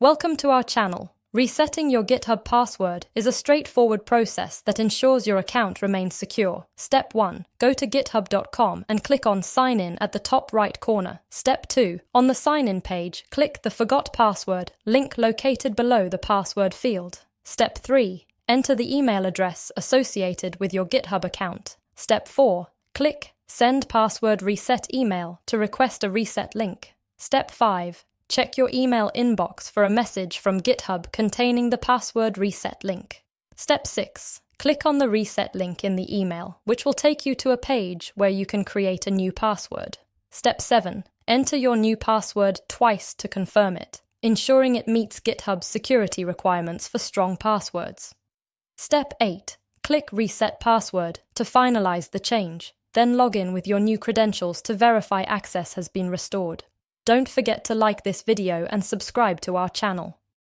Welcome to our channel. Resetting your GitHub password is a straightforward process that ensures your account remains secure. Step 1. Go to github.com and click on Sign In at the top right corner. Step 2. On the Sign In page, click the Forgot Password link located below the password field. Step 3. Enter the email address associated with your GitHub account. Step 4. Click Send Password Reset Email to request a reset link. Step 5. Check your email inbox for a message from GitHub containing the password reset link. Step 6. Click on the reset link in the email, which will take you to a page where you can create a new password. Step 7. Enter your new password twice to confirm it, ensuring it meets GitHub's security requirements for strong passwords. Step 8. Click Reset Password to finalize the change. Then log in with your new credentials to verify access has been restored. Don't forget to like this video and subscribe to our channel.